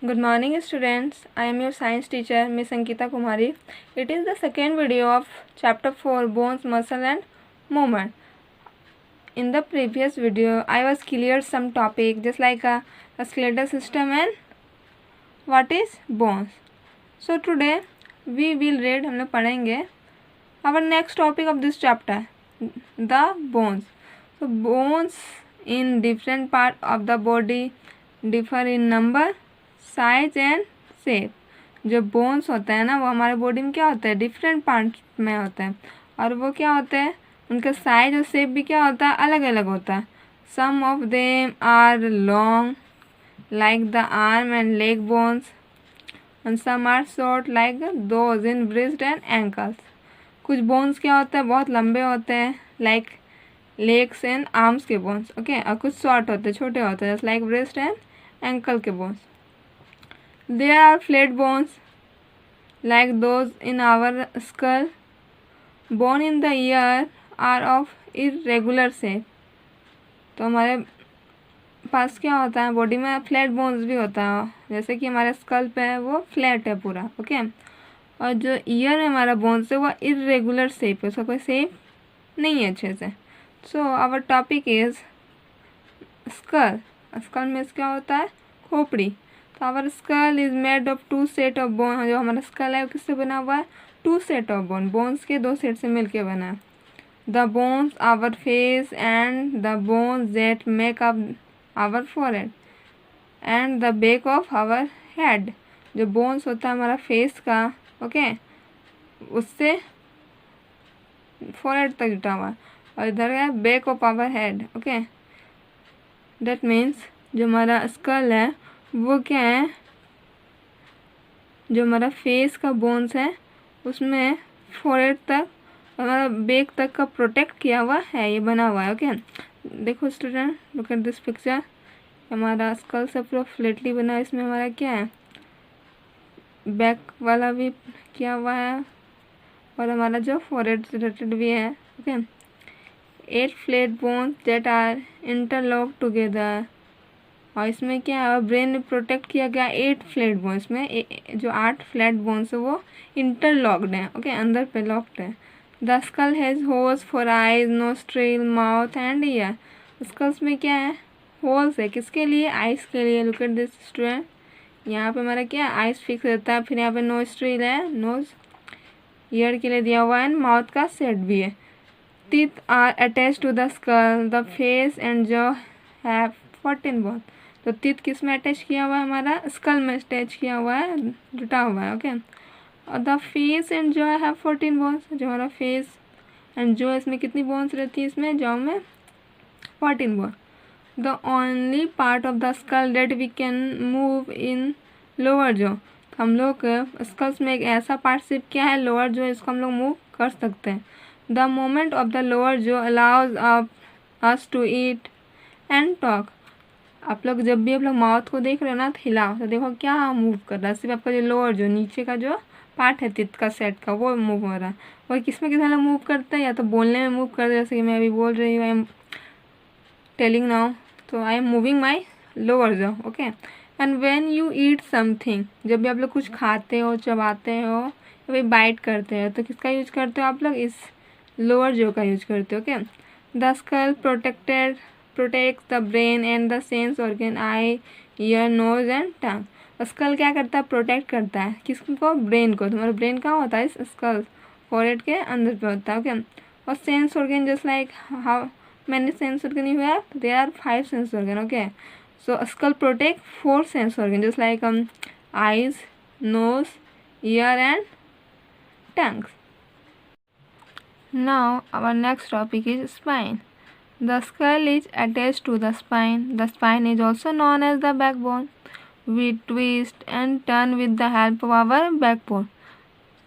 Good morning students. I am your science teacher Miss Ankita Kumari. It is the second video of chapter 4 bones, muscle and movement. In the previous video I was cleared some topic just like a skeletal system and what is bones. So today we will read हम लोग पढ़ेंगे our next topic of this chapter, the bones. So bones in different part of the body differ in number, size and shape. जो bones होता है ना वो हमारे body में क्या होता है, डिफरेंट पार्ट में होता है. और वो क्या होता है, उनका साइज और शेप भी क्या होता है, अलग अलग होता है. Some of them are long like the arm and leg bones and some are short like those in wrist and ankles. कुछ बोन्स क्या होता है, बहुत लंबे होते हैं लाइक लेग्स एंड आर्म्स के बोन्स. ओके. और कुछ शॉर्ट होते हैं, छोटे होते हैं लाइक ब्रिस्ट एंड एंकल के bones. There are flat bones like those in our skull. Bone in the ear are of irregular shape. तो हमारे पास क्या होता है, बॉडी में फ्लैट बोन्स भी होता है, जैसे कि हमारे स्कल पे है वो फ्लैट है पूरा. ओके. और जो ईयर में हमारा बोन्स है वो इरेगुलर शेप है, उसका कोई शेप नहीं है अच्छे से. So our topic is skull. Skull में क्या होता है, खोपड़ी. Our skull is made of two set of bone. जो हमारा स्कल है वो किससे बना हुआ है, two set of bone, bones के दो सेट से मिलके बना है. The bones our face and the bones that make up our forehead and the back of our head. जो बोन्स होता है हमारा फेस का, ओके, उससे फोरहेड तक जुटा हुआ. और इधर है back of our head. Okay. That means जो हमारा स्कल है वो क्या है, जो हमारा फेस का बोन्स है उसमें फोरहेड तक हमारा बेक तक का प्रोटेक्ट किया हुआ है, ये बना हुआ है. ओके. देखो student, look at this picture. हमारा स्कल से पूरा फ्लैटली बना है. इसमें हमारा क्या है, बैक वाला भी किया हुआ है और हमारा जो फोरहेड से रिलेटेड भी है. Okay. 8 flat bones that are interlock together. और इसमें क्या है, ब्रेन में प्रोटेक्ट किया गया 8 फ्लैट बोन्स में. जो 8 फ्लैट बोन्स है वो इंटरलॉक्ड है. ओके. अंदर पे लॉक्ड है. The skull has holes for eyes, nostril, mouth and ear. Skulls में क्या है, होल्स है, किसके लिए, आइज के लिए. Look at this student. यहाँ पे हमारा क्या आइज फिक्स रहता है. फिर यहाँ पे नोस्ट्रिल है, नोज, ईयर के लिए दिया हुआ है, माउथ का सेट भी है. Teeth are attach to the skull. The face and jaw have 14 bone. तो टीथ किस में अटैच किया हुआ है, हमारा स्कल में अटैच किया हुआ है, जुटा हुआ है. ओके. और the face and jaw have 14 bones. जो हमारा फेस एंड जॉ, इसमें कितनी बोन्स रहती है, इसमें जॉ में 14 bone. The only part of the skull that we can move in lower jaw. हम लोग स्कल्स में एक ऐसा पार्ट सिर्फ क्या है, लोअर जॉ, इसको हम लोग मूव कर सकते हैं. The moment of the lower jaw allows us to eat and talk. आप लोग जब भी आप लोग माउथ को देख रहे हो ना, तो हिलाओ तो देखो क्या मूव कर रहा है, सिर्फ आपका जो लोअर जो नीचे का जो पार्ट है टीथ का सेट का वो मूव हो रहा है. और किस में लोग मूव करते हैं, या तो बोलने में मूव करते हैं, जैसे कि मैं अभी बोल रही हूँ, आई एम टेलिंग नाउ, तो I am moving my lower jaw. Okay. And when you eat something, जब भी आप लोग कुछ खाते हो, चबाते हो या फिर बाइट करते हो, तो किसका यूज करते हो आप लोग, इस लोअर जॉ का यूज करते हो. Okay. The skull protects the brain and the sense organ, eye, ear, nose and tongue. Skull क्या करता है, प्रोटेक्ट करता है किसको, ब्रेन को. तुम्हारा ब्रेन कहाँ होता है, इस स्कल फोरहेड के अंदर पे होता है. ओके. और sense organ just like how many sense organ you have, there are 5 sense organ. Okay. So skull protect 4 sense organ just like eyes, nose, ear and tongue. Now our next topic is spine. The skull is attached to the spine. The spine is also known as the backbone. We twist and turn with the help of our backbone.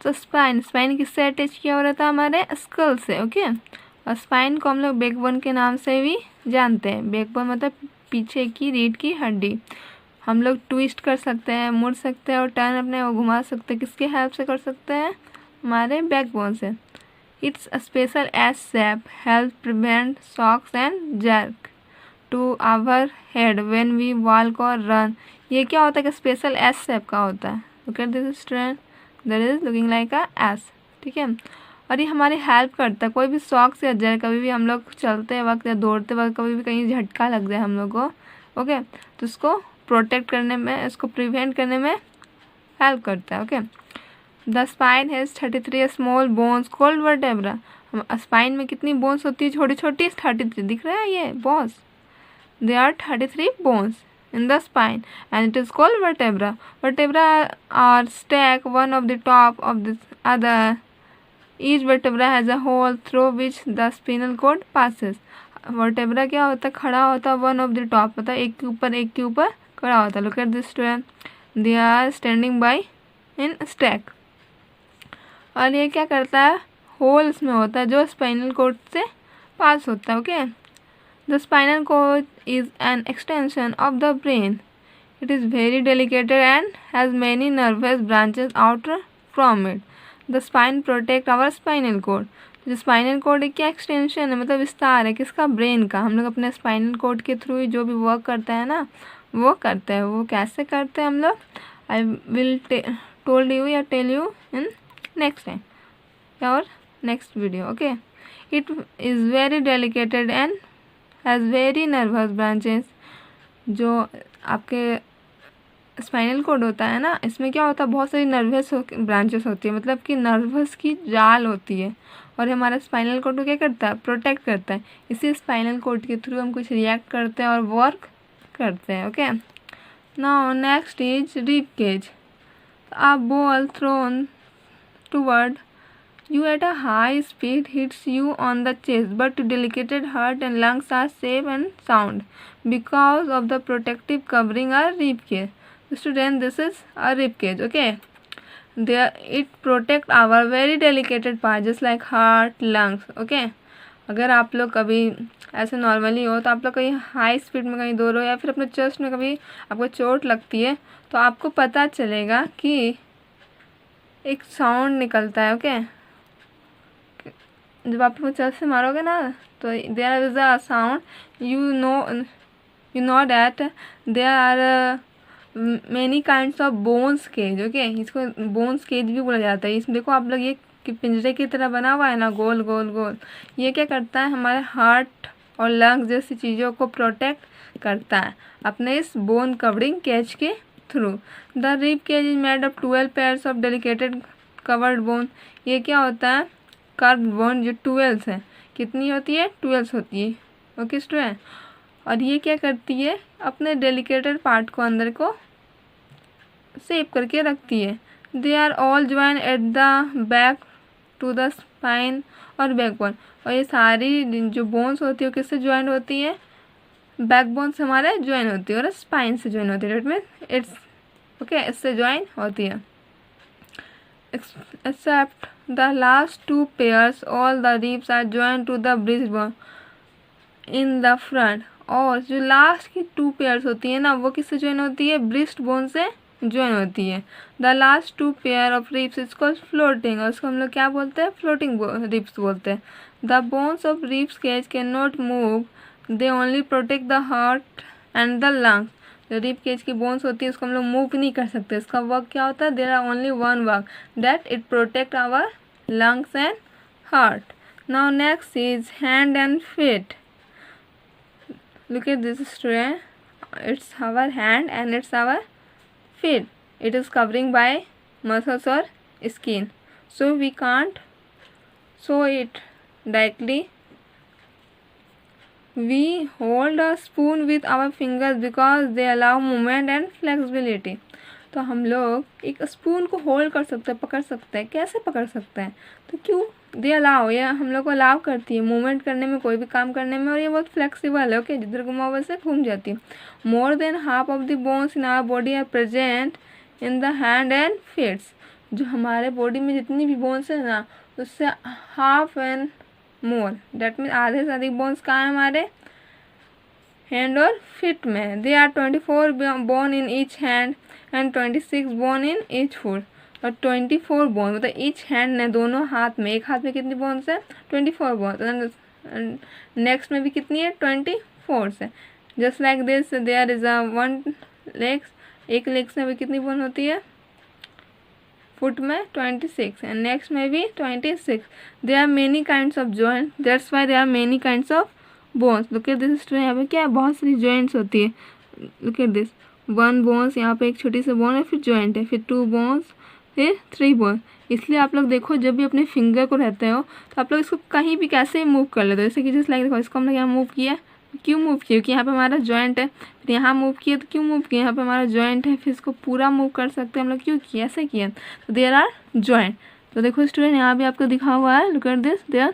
तो spine किससे attach किया हो रहा था, हमारे school से. Okay. और spine को हम लोग बैकबोन के नाम से भी जानते हैं. बैकबोन मतलब पीछे की रीढ़ की हड्डी. हम लोग ट्विस्ट कर सकते हैं, मुड़ सकते हैं और टर्न अपने वो घुमा सकते हैं. किसके हेल्प से कर सकते हैं, हमारे बैकबोन से. Its special S shape helps prevent shocks and jerk to our head when we walk or run. ये क्या होता है कि स्पेशल एस शेप का होता है। Look at this student, that is looking like a S, ठीक है। और ये हमारी हेल्प करता है, कोई भी शॉक से हट जाए, कभी भी हम लोग चलते वक्त या दौड़ते वक्त कभी भी कहीं झटका लग जाए हम लोग को, ओके, तो उसको प्रोटेक्ट करने में, इसको प्रिवेंट करने में हेल्प करता है, okay. The spine has 33 small bones called vertebra. Spine में कितनी बोन्स होती है छोटी छोटी? 33, दिख रहा है ये bones, they are 33 bones in the spine and it is called vertebra. Vertebra are stacked one of the top of the other. Each vertebra has a hole through which the spinal cord passes. Vertebra क्या होता है? खड़ा होता है one of the top, मतलब एक के ऊपर खड़ा होता है। Look at this student, they are standing by in stack. और ये क्या करता है? होल इसमें होता है जो स्पाइनल कोड से पास होता है, okay. The spinal cord is an extension of the brain. It is very delicate and has many nervous branches out from it. The spine protect our spinal cord. जो spinal cord एक क्या extension है, मतलब विस्तार है किसका? Brain का। हम लोग अपने स्पाइनल कोड के थ्रू ही जो भी वर्क करते हैं ना, वो करते हैं। वो कैसे करते हैं हम लोग? आई विल टोल्ड यू या tell you in next time और next video, okay. It is very delicated and has very nervous branches. जो आपके स्पाइनल कोड होता है ना, इसमें क्या होता है? बहुत सारी नर्वस ब्रांचेस होती है, मतलब कि नर्वस की जाल होती है। और हमारा स्पाइनल कोड को क्या करता है? प्रोटेक्ट करता है। इसी स्पाइनल कोड के थ्रू हम कुछ रिएक्ट करते हैं और वर्क करते हैं, okay. Now next is rib cage. A ball thrown toward you at a high speed hits you on the chest, but delicate heart and lungs are safe and sound because of the protective covering a rib cage. Student, this is a rib cage, okay. There it protect our very delicate part just like heart, lungs, okay. अगर आप लोग कभी ऐसे normally हो तो आप लोग कहीं हाई स्पीड में कहीं दौड़ रहे हो या फिर अपने चेस्ट में कभी आपको चोट लगती है तो आपको पता चलेगा कि एक साउंड निकलता है, ओके। जब आप चेस्ट से मारोगे ना तो there is a sound, you know that there are many kinds of bones cage, okay. इसको बोन्स केज भी बोला जाता है। इसमें देखो आप लोग, ये पिंजरे की तरह बना हुआ है ना, गोल गोल गोल। ये क्या करता है? हमारे हार्ट और लंग्स जैसी चीज़ों को प्रोटेक्ट करता है अपने इस बोन कवरिंग केज के थ्रू। The rib cage is made of 12 pairs of delicated covered bone. ये क्या होता है? कर्व बोन जो 12 है। कितनी होती है? 12 होती है, ओके स्टूडेंट। और ये क्या करती है? अपने डेलिकेटेड पार्ट को अंदर को सेव करके रखती है। They are all join at the back to the spine और बैकबोन। और ये सारी जो बोन्स होती है वो किससे ज्वाइन होती है? बैकबोन से हमारे ज्वाइन होती है और स्पाइन से ज्वाइन होती है। डेट मीन्स इट्स ओके, इससे ज्वाइन होती है। Except the last two pairs, all the ribs are joined to the breastbone in the front. और जो लास्ट की 2 पेयर्स होती है ना, वो किससे ज्वाइन होती है? ब्रिस्ट बोन से ज्वाइन होती है। The last 2 pair of ribs is called floating, और उसको हम लोग क्या बोलते हैं? फ्लोटिंग रिब्स बोलते हैं। The bones of ribs cage can not move, they only protect the heart and the lungs. जो रिब केज की बोन्स होती है उसको हम लोग मूव नहीं कर सकते। इसका वर्क क्या होता है? There are only one work, that it protect our lungs and heart. Now next is hand and feet. Look at this student, it's our hand and it's our feet. It is covering by muscles or skin, so we can't show it directly. We hold a spoon with our fingers because they allow movement and flexibility. तो हम लोग एक spoon को hold कर सकते हैं, पकड़ सकते हैं। कैसे पकड़ सकते हैं? तो क्यों? दे अलाउ, ये हम लोग को अलाउ करती है मूवमेंट करने में, कोई भी काम करने में। और ये बहुत फ्लेक्सिबल है, ओके। जिधर घुमा वैसे घूम जाती है। More than half of the bones in our body are present in the hand and feets. जो हमारे बॉडी में जितनी भी बोन्स है ना, उससे half and more, that mean आधे से अधिक बोन्स कहाँ है? हमारे हैंड और फिट में। They are 24 bone in each hand and 26 bone in each foot. और 24 बोन मतलब ईच हैंड ने, दोनों हाथ में, एक हाथ में कितनी बोन्स है? 24 बोन। नेक्स्ट में भी कितनी है? 24 है। Just like this there is a 1 legs एक लेग्स में भी कितनी बोन होती है, फुट में 26 एंड नेक्स्ट में भी 26. There are many kinds of joint, that's why there are many kinds of bones. Look at this student, यहाँ पे क्या है, बहुत सारी जॉइंट्स होती है. लुक एट दिस, 1 बोन्स, यहाँ पे एक छोटी सी बोन है, फिर जॉइंट है, फिर 2 बोन्स, फिर 3 बोन. इसलिए आप लोग देखो जब भी अपने फिंगर को रहते हो तो आप लोग इसको कहीं भी कैसे मूव कर लेते हो. जैसे कि जस्ट लाइक देखो, इसको हम लोग यहाँ मूव किया, क्यों मूव किया, क्योंकि यहाँ पे हमारा जॉइंट है. फिर यहाँ मूव किया तो क्यों मूव किया, यहाँ पे हमारा जॉइंट है. फिर इसको पूरा मूव कर सकते हैं हम लोग, क्यों किया, ऐसे किया. तो देयर आर जॉइंट. तो देखो स्टूडेंट, यहाँ भी आपको दिखा हुआ है, look at this, there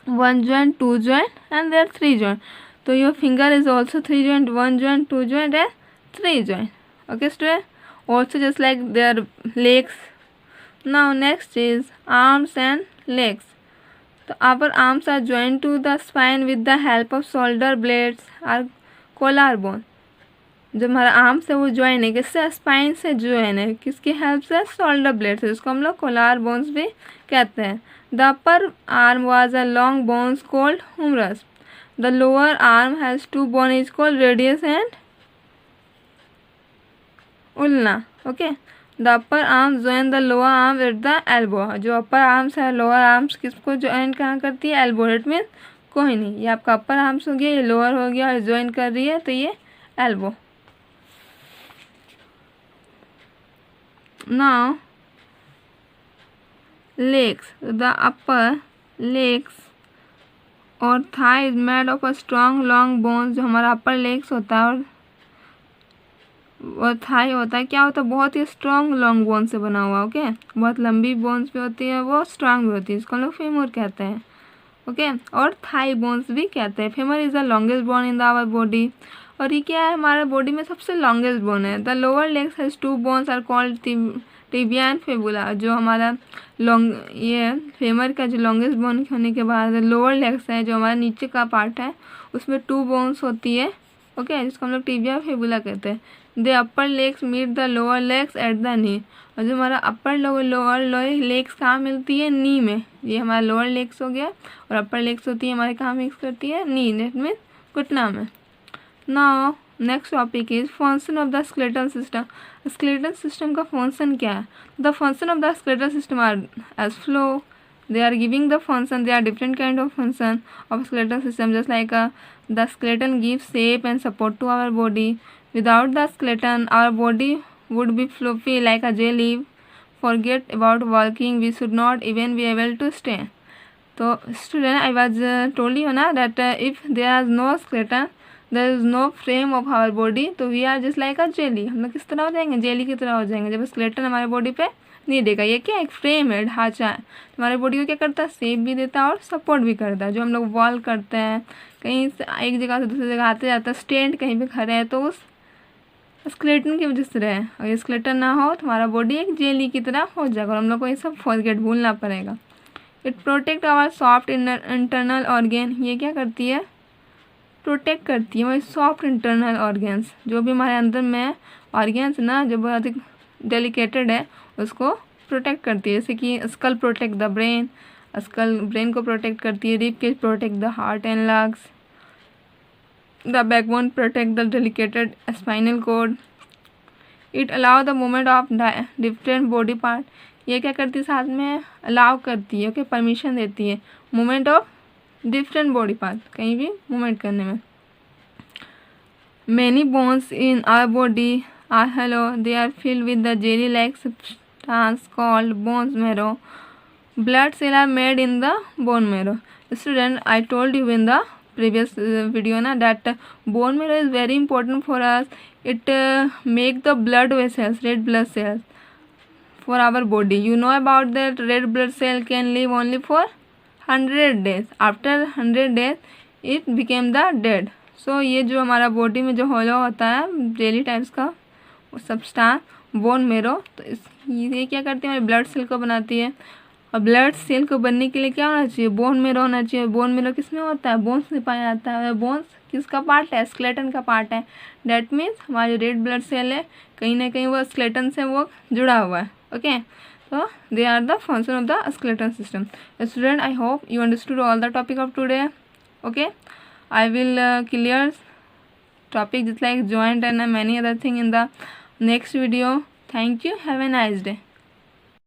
1 joint, 2 joint and there are 3 joint. So your finger is also 3 joint, 1 joint, 2 joint and 3 joint. Okay student, also just like their legs. Now next is arms and legs. So our arms are joined to the spine with the help of shoulder blades or collarbone. जो हमारा arms है वो join है, किससे, spine से join है, किसकी help से, शोल्डर ब्लेड से, जिसको हम लोग कोलार बोन्स भी कहते हैं. The upper arm was a long bones called Humras. The lower arm has 2 bone is called radius and उल्ना. Okay, the upper arm join the lower arm at the elbow. जो अपर arms है, lower arms किसको join कहाँ करती है, elbow. It mean कोई नहीं, ये आपका अपर आर्म्स हो गया, ये लोअर हो गया और ज्वाइन कर रही है तो ये elbow. Now legs, the upper legs और thigh is made of a strong long bones. जो हमारा upper legs होता है और थाई होता है, क्या होता है, बहुत ही स्ट्रॉन्ग लॉन्ग बोन से बना हुआ. ओके, बहुत लंबी बोन्स भी होती है, वो स्ट्रॉन्ग भी होती है, इसको हम लोग फेमर कहते हैं. ओके, और थाई बोन्स भी कहते हैं. Femur is the longest bone in the our body. और ये क्या है, हमारे बॉडी में सबसे लॉन्गेस्ट बोन है. The lower legs has 2 bones are called tibia and fibula. जो हमारा लॉन्ग ये फेमर का जो लॉन्गेस्ट बोन होने के बाद लोअर लेग्स है, जो हमारा नीचे का पार्ट है, उसमें 2 बोन्स होती है. ओके, जिसको हम लोग टिबिया फेबुला कहते हैं. The upper legs meet the lower legs at the knee. और जो हमारा अपर लोअर लेग्स कहाँ मिलती है, नी में. ये हमारा लोअर लेग्स हो गया और अपर लेग्स होती है हमारे कहाँ मिक्स करती है, नी, दैट मीन घुटना में. Now next topic is function of the skeletal system. Skeletal system का फंक्शन क्या है. The function of the skeletal system are as follow. They are giving the function. There are different kind of function of skeletal system, just like the skeleton gives shape and support to our body. Without the skeleton, our body would be floppy like a jelly. Forget about walking. We should not even be able to stand. So student, I was told you na that if there is no skeleton, there is no frame of our body. तो we are just like a jelly. हम लोग किस तरह हो जाएंगे, jelly की तरह हो जाएंगे जब स्केलेटन हमारे बॉडी पे नहीं देगा. ये क्या, एक फ्रेम है, ढांचा है, हमारे बॉडी को क्या करता है, शेप भी देता है और सपोर्ट भी करता है. जो हम लोग वॉल करते हैं, कहीं से एक जगह से दूसरी जगह आते जाते, स्टैंड कहीं पे खड़े हैं, तो उस स्केलेटन की वजह से रहे. अगर स्केलेटन ना हो तो हमारा बॉडी एक जेली की तरह हो जाएगा और हम लोग को ये सब फॉरगेट भूलना पड़ेगा. It protect our soft internal organ. ये क्या करती है, प्रोटेक्ट करती है हमारे सॉफ्ट इंटरनल ऑर्गेन्स. जो भी हमारे अंदर में ऑर्गेन्स ना जो बहुत अधिक डेलिकेटेड है उसको प्रोटेक्ट करती है. जैसे कि skull protect the brain, skull brain को प्रोटेक्ट करती है. Rib cage protect the heart and lungs. The backbone protect the delicated spinal cord. It allow the movement of different body part. ये क्या करती है, साथ में अलाउ करती है, ओके, परमिशन देती है movement of different body part, कहीं भी मूवमेंट करने में. Many bones in our body are hollow. They are filled with the jelly-like substance called bone marrow. Blood cells are made in the bone marrow. Student, I told you in the previous video na that bone marrow is very important for us. It make the blood vessels, red blood cells for our body. You know about that red blood cell can live only for 100 days. After 100 days, it became the dead. So ये जो हमारा body में जो होलो होता है jelly types का substance bone marrow, तो ये क्या करती है, हमारे ब्लड सेल को बनाती है. और ब्लड सेल को बनने के लिए क्या होना चाहिए, बोन मेरो होना चाहिए. बोन मेरो किस में होता है, बोन्स में पाया जाता है. बोन्स किसका पार्ट है, स्केलेटन का पार्ट है. डैट मीन्स हमारे रेड ब्लड सेल है, कहीं ना कहीं वो स्केलेटन से वो जुड़ा हुआ है. Okay, so they are the function of the skeletal system. Student, I hope you understood all the topic of today. Okay, I will clear topic just like joint and many other thing in the next video. Thank you. Have a nice day.